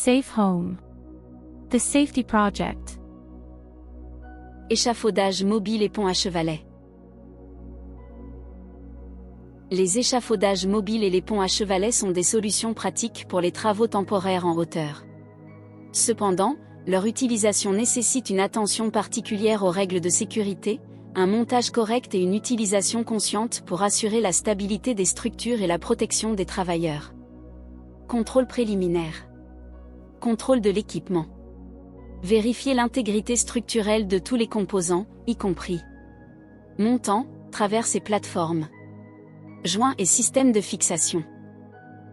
Safe Home. The Safety Project. Échafaudage mobile et pont à chevalet. Les échafaudages mobiles et les ponts à chevalet sont des solutions pratiques pour les travaux temporaires en hauteur. Cependant, leur utilisation nécessite une attention particulière aux règles de sécurité, un montage correct et une utilisation consciente pour assurer la stabilité des structures et la protection des travailleurs. Contrôle préliminaire. Contrôle de l'équipement. Vérifier l'intégrité structurelle de tous les composants, y compris montants, traverses et plateformes, joints et systèmes de fixation.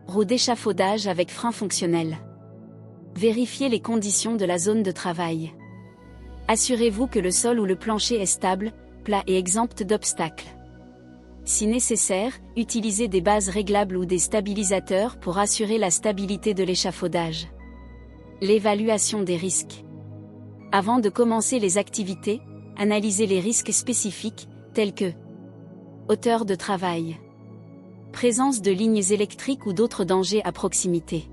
Roue d'échafaudage avec frein fonctionnel. Vérifiez les conditions de la zone de travail. Assurez-vous que le sol ou le plancher est stable, plat et exempt d'obstacles. Si nécessaire, utilisez des bases réglables ou des stabilisateurs pour assurer la stabilité de l'échafaudage. L'évaluation des risques. Avant de commencer les activités, analysez les risques spécifiques, tels que hauteur de travail, présence de lignes électriques ou d'autres dangers à proximité,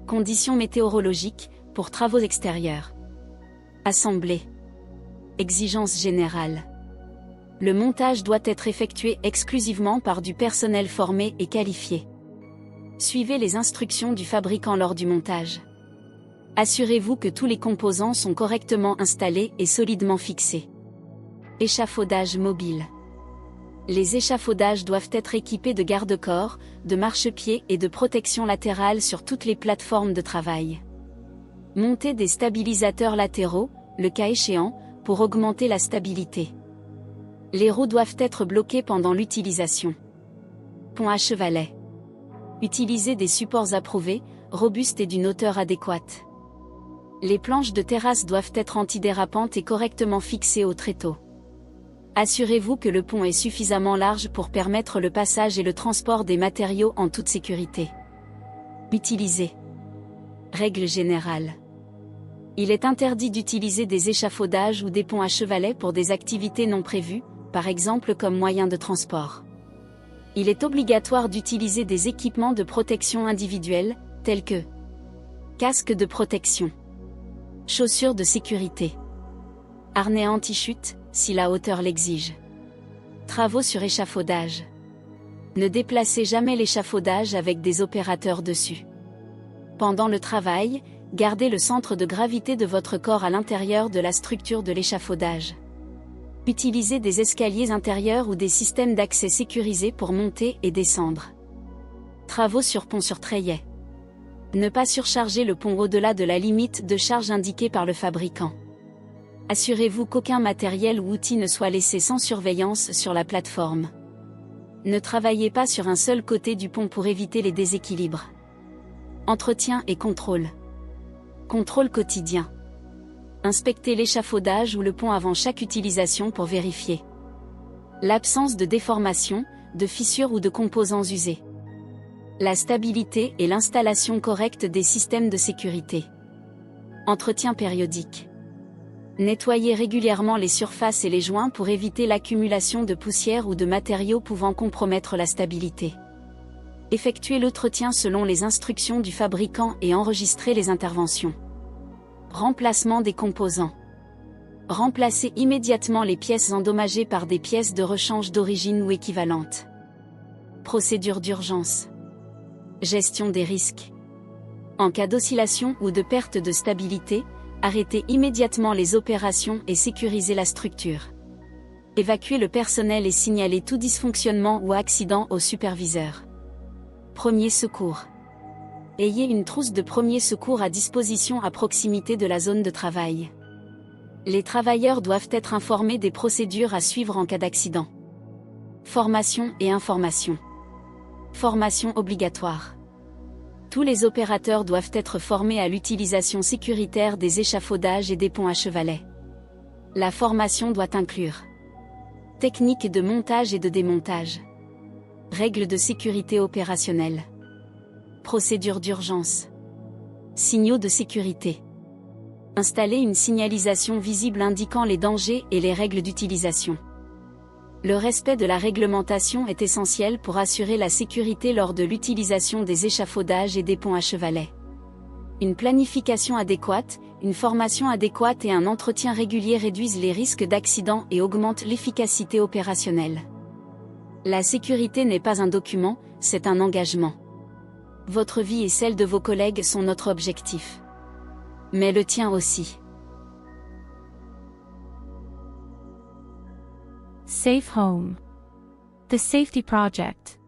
conditions météorologiques, pour travaux extérieurs, assemblée, exigences générales. Le montage doit être effectué exclusivement par du personnel formé et qualifié. Suivez les instructions du fabricant lors du montage. Assurez-vous que tous les composants sont correctement installés et solidement fixés. Échafaudage mobile. Les échafaudages doivent être équipés de garde-corps, de marchepieds et de protection latérale sur toutes les plateformes de travail. Montez des stabilisateurs latéraux, le cas échéant, pour augmenter la stabilité. Les roues doivent être bloquées pendant l'utilisation. Pont à chevalet. Utilisez des supports approuvés, robustes et d'une hauteur adéquate. Les planches de terrasse doivent être antidérapantes et correctement fixées au tréteau. Assurez-vous que le pont est suffisamment large pour permettre le passage et le transport des matériaux en toute sécurité. Utilisez. Règle générale. Il est interdit d'utiliser des échafaudages ou des ponts à chevalet pour des activités non prévues, par exemple comme moyen de transport. Il est obligatoire d'utiliser des équipements de protection individuelle, tels que casque de protection, chaussures de sécurité, harnais anti-chute, si la hauteur l'exige. Travaux sur échafaudage. Ne déplacez jamais l'échafaudage avec des opérateurs dessus. Pendant le travail, gardez le centre de gravité de votre corps à l'intérieur de la structure de l'échafaudage. Utilisez des escaliers intérieurs ou des systèmes d'accès sécurisés pour monter et descendre. Travaux sur pont sur treillet. Ne pas surcharger le pont au-delà de la limite de charge indiquée par le fabricant. Assurez-vous qu'aucun matériel ou outil ne soit laissé sans surveillance sur la plateforme. Ne travaillez pas sur un seul côté du pont pour éviter les déséquilibres. Entretien et contrôle. Contrôle quotidien. Inspectez l'échafaudage ou le pont avant chaque utilisation pour vérifier l'absence de déformation, de fissures ou de composants usés. La stabilité et l'installation correcte des systèmes de sécurité. Entretien périodique. Nettoyez régulièrement les surfaces et les joints pour éviter l'accumulation de poussière ou de matériaux pouvant compromettre la stabilité. Effectuez l'entretien selon les instructions du fabricant et enregistrez les interventions. Remplacement des composants. Remplacez immédiatement les pièces endommagées par des pièces de rechange d'origine ou équivalentes. Procédure d'urgence. Gestion des risques. En cas d'oscillation ou de perte de stabilité, arrêtez immédiatement les opérations et sécurisez la structure. Évacuez le personnel et signalez tout dysfonctionnement ou accident au superviseur. Premier secours. Ayez une trousse de premier secours à disposition à proximité de la zone de travail. Les travailleurs doivent être informés des procédures à suivre en cas d'accident. Formation et information. Formation obligatoire. Tous les opérateurs doivent être formés à l'utilisation sécuritaire des échafaudages et des ponts à chevalet. La formation doit inclure techniques de montage et de démontage, règles de sécurité opérationnelle, procédures d'urgence, signaux de sécurité. Installer une signalisation visible indiquant les dangers et les règles d'utilisation. Le respect de la réglementation est essentiel pour assurer la sécurité lors de l'utilisation des échafaudages et des ponts à chevalet. Une planification adéquate, une formation adéquate et un entretien régulier réduisent les risques d'accident et augmentent l'efficacité opérationnelle. La sécurité n'est pas un document, c'est un engagement. Votre vie et celle de vos collègues sont notre objectif. Mais le tien aussi. Safe Home. The Safety Project.